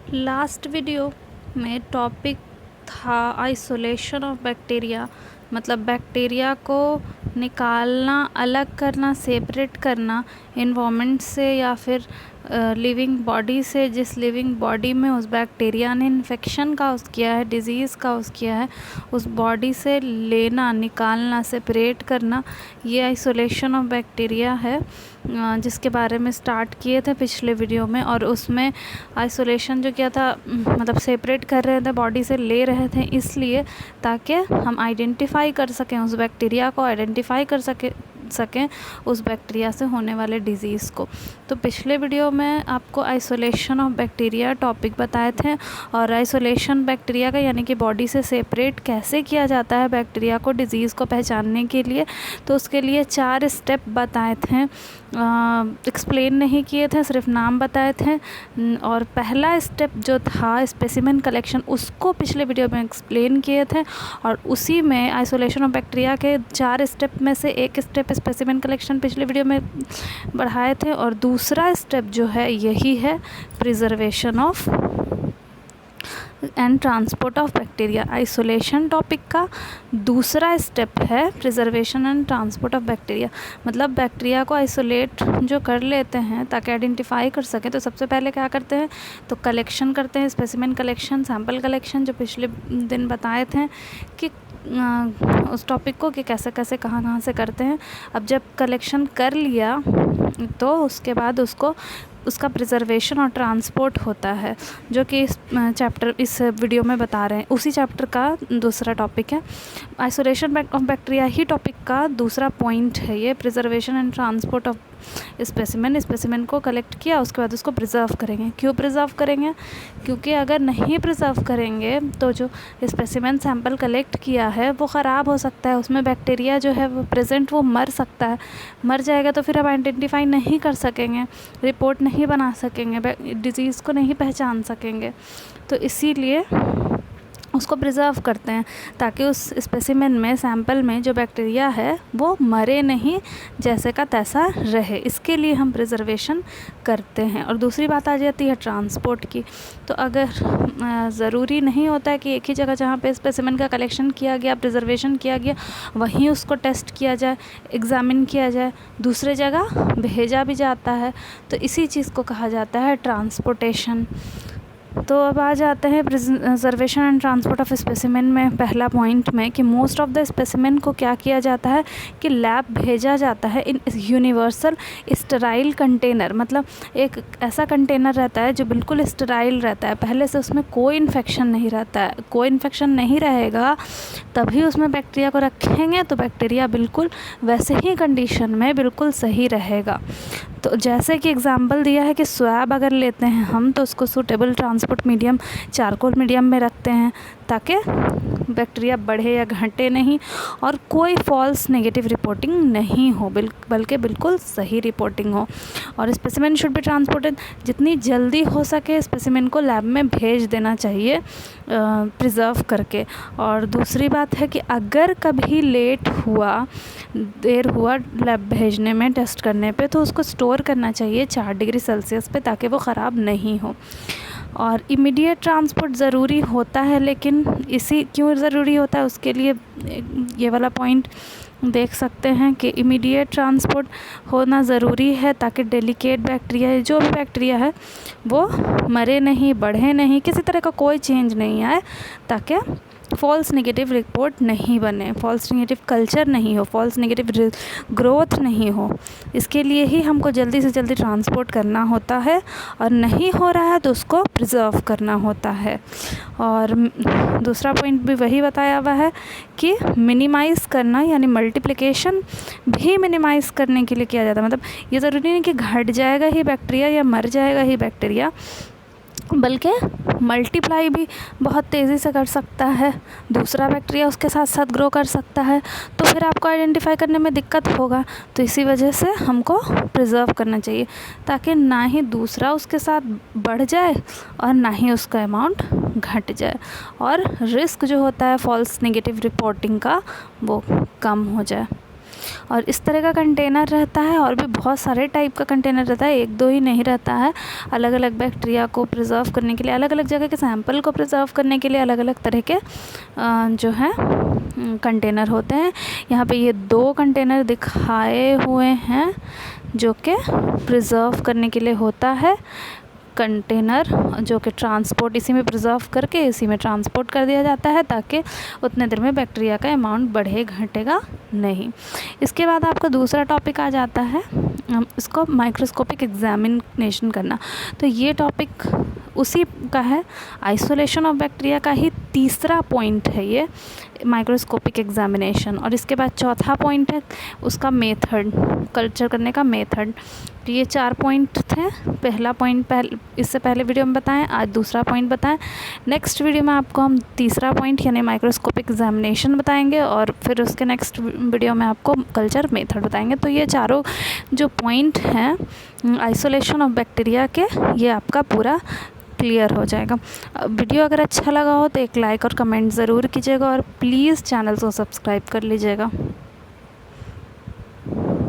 Last video में topic था isolation of bacteria, मतलब बैक्टीरिया को निकालना, अलग करना, सेपरेट करना इन्वायरमेंट से या फिर लिविंग बॉडी से। जिस लिविंग बॉडी में उस बैक्टीरिया ने इन्फेक्शन काउज़ किया है, डिज़ीज़ काउज़ किया है, उस बॉडी से लेना, निकालना, सेपरेट करना, ये आइसोलेशन ऑफ बैक्टीरिया है, जिसके बारे में स्टार्ट किए थे पिछले वीडियो में। और उसमें आइसोलेशन जो किया था, मतलब सेपरेट कर रहे थे, बॉडी से ले रहे थे, इसलिए ताकि हम आइडेंटिफाई कर सकें, उस बैक्टीरिया को आइडेंटिफाई कर सकें उस बैक्टीरिया से होने वाले डिज़ीज़ को। तो पिछले वीडियो में आपको आइसोलेशन ऑफ बैक्टीरिया टॉपिक बताए थे, और आइसोलेशन बैक्टीरिया का यानी कि बॉडी से सेपरेट कैसे किया जाता है बैक्टीरिया को डिज़ीज़ को पहचानने के लिए, तो उसके लिए 4 स्टेप बताए थे। एक्सप्लेन नहीं किए थे, सिर्फ नाम बताए थे। और पहला स्टेप जो था स्पेसिमेन कलेक्शन, उसको पिछले वीडियो में एक्सप्लेन किए थे, और उसी में आइसोलेशन ऑफ बैक्टीरिया के 4 स्टेप में से एक स्टेप स्पेसिमेन कलेक्शन पिछले वीडियो में बढ़ाए थे। और दूसरा स्टेप जो है यही है, preservation of and transport of bacteria. Isolation topic का दूसरा स्टेप है preservation and transport of bacteria, मतलब बैक्टीरिया को आइसोलेट जो कर लेते हैं ताकि आइडेंटिफाई कर सकें, तो सबसे पहले क्या करते हैं, तो कलेक्शन करते हैं, स्पेसिमेन कलेक्शन, सैम्पल कलेक्शन, जो पिछले दिन बताए थे कि उस टॉपिक को कि कैसे कैसे कहाँ से करते हैं। अब जब कलेक्शन कर लिया तो उसके बाद उसका प्रिजर्वेशन और ट्रांसपोर्ट होता है, जो कि इस वीडियो में बता रहे हैं। उसी चैप्टर का दूसरा टॉपिक है। Isolation of bacteria he topic का दूसरा पॉइंट है ये, preservation and transport of specimen को कलेक्ट किया, उसके बाद उसको प्रिजर्व करेंगे। क्यों प्रिजर्व करेंगे? क्योंकि अगर नहीं प्रिजर्व करेंगे तो जो स्पेसिमेन सैंपल कलेक्ट किया है वो ख़राब हो सकता है, उसमें बैक्टीरिया जो है वो प्रेजेंट, वो मर सकता है। मर जाएगा तो फिर आप आइडेंटिफाई नहीं कर सकेंगे, रिपोर्ट नहीं बना सकेंगे, डिज़ीज़ को नहीं पहचान सकेंगे। तो इसीलिए उसको प्रिजर्व करते हैं ताकि उस स्पेसिमेन में, सैंपल में जो बैक्टीरिया है वो मरे नहीं, जैसे का तैसा रहे। इसके लिए हम प्रिजर्वेशन करते हैं। और दूसरी बात आ जाती है ट्रांसपोर्ट की। तो अगर ज़रूरी नहीं होता है कि एक ही जगह जहाँ पे स्पेसिमेन का कलेक्शन किया गया, प्रिजर्वेशन किया गया, वहीं उसको टेस्ट किया जाए, एग्ज़ामिन किया जाए, दूसरे जगह भेजा भी जाता है, तो इसी चीज़ को कहा जाता है ट्रांसपोर्टेशन। तो अब आ जाते हैं preservation and transport of specimen में पहला पॉइंट में, कि मोस्ट ऑफ द स्पेसिमेन को क्या किया जाता है कि लैब भेजा जाता है इन यूनिवर्सल स्टेराइल कंटेनर, मतलब एक ऐसा कंटेनर रहता है जो बिल्कुल स्टेराइल रहता है, पहले से उसमें कोई इन्फेक्शन नहीं रहता है। कोई इन्फेक्शन नहीं रहेगा तभी उसमें बैक्टीरिया को रखेंगे, तो बैक्टीरिया बिल्कुल वैसे ही कंडीशन में बिल्कुल सही रहेगा। तो जैसे कि एग्जांपल दिया है कि स्वैब अगर लेते हैं हम, तो उसको suitable transport medium, charcoal medium में रखते हैं ताकि बैक्टीरिया बढ़े या घटे नहीं, और कोई फॉल्स नेगेटिव रिपोर्टिंग नहीं हो, बल्कि बिल्कुल सही रिपोर्टिंग हो। और स्पेसिमेन शुड बी ट्रांसपोर्टेड, जितनी जल्दी हो सके स्पेसिमेन को लैब में भेज देना चाहिए प्रिजर्व करके। और दूसरी बात है कि अगर कभी देर हुआ लैब भेजने में, टेस्ट करने पे, तो उसको स्टोर करना चाहिए 4 डिग्री सेल्सियस पे, ताकि वो ख़राब नहीं हो। और इमीडिएट ट्रांसपोर्ट ज़रूरी होता है, लेकिन क्यों ज़रूरी होता है उसके लिए ये वाला पॉइंट देख सकते हैं कि इमीडिएट ट्रांसपोर्ट होना ज़रूरी है ताकि डेलिकेट बैक्टीरिया, जो भी बैक्टीरिया है वो मरे नहीं, बढ़े नहीं, किसी तरह का कोई चेंज नहीं आए, ताकि फॉल्स नेगेटिव रिपोर्ट नहीं बने, फॉल्स नेगेटिव कल्चर नहीं हो, फॉल्स नेगेटिव ग्रोथ नहीं हो। इसके लिए ही हमको जल्दी से जल्दी ट्रांसपोर्ट करना होता है, और नहीं हो रहा है तो उसको प्रिजर्व करना होता है। और दूसरा पॉइंट भी वही बताया हुआ है कि मिनिमाइज़ करना, यानी मल्टीप्लिकेशन भी मिनिमाइज़ करने के लिए किया जाता है। मतलब ये ज़रूरी नहीं कि घट जाएगा ही बैक्टीरिया या मर जाएगा ही बैक्टीरिया, बल्कि मल्टीप्लाई भी बहुत तेज़ी से कर सकता है, दूसरा बैक्टीरिया उसके साथ साथ ग्रो कर सकता है, तो फिर आपको आइडेंटिफाई करने में दिक्कत होगा। तो इसी वजह से हमको प्रिजर्व करना चाहिए, ताकि ना ही दूसरा उसके साथ बढ़ जाए और ना ही उसका अमाउंट घट जाए, और रिस्क जो होता है फॉल्स नेगेटिव रिपोर्टिंग का वो कम हो जाए। और इस तरह का कंटेनर रहता है, और भी बहुत सारे टाइप का कंटेनर रहता है, एक दो ही नहीं रहता है। अलग अलग बैक्टीरिया को प्रिजर्व करने के लिए, अलग अलग जगह के सैंपल को प्रिजर्व करने के लिए अलग अलग तरह के जो है कंटेनर होते हैं। यहाँ पे ये 2 कंटेनर दिखाए हुए हैं जो कि प्रिजर्व करने के लिए होता है। कंटेनर जो कि ट्रांसपोर्ट इसी में प्रिजर्व करके इसी में ट्रांसपोर्ट कर दिया जाता है ताकि उतने देर में बैक्टीरिया का अमाउंट बढ़े घटेगा नहीं। इसके बाद आपका दूसरा टॉपिक आ जाता है इसको माइक्रोस्कोपिक एग्जामिनेशन करना। तो ये टॉपिक उसी का है, आइसोलेशन ऑफ बैक्टीरिया का ही तीसरा पॉइंट है ये माइक्रोस्कोपिक एग्जामिनेशन। और इसके बाद चौथा पॉइंट है उसका मेथड, कल्चर करने का मेथड। तो ये 4 पॉइंट थे। पहला पॉइंट इससे पहले वीडियो में बताएं, आज दूसरा पॉइंट बताएं। नेक्स्ट वीडियो में आपको हम तीसरा पॉइंट यानी माइक्रोस्कोपिक एग्जामिनेशन बताएंगे, और फिर उसके नेक्स्ट वीडियो में आपको कल्चर मेथड बताएंगे। तो ये चारों जो पॉइंट हैं आइसोलेशन ऑफ बैक्टीरिया के, ये आपका पूरा क्लियर हो जाएगा। वीडियो अगर अच्छा लगा हो तो एक लाइक और कमेंट ज़रूर कीजिएगा, और प्लीज़ चैनल को सब्सक्राइब कर लीजिएगा।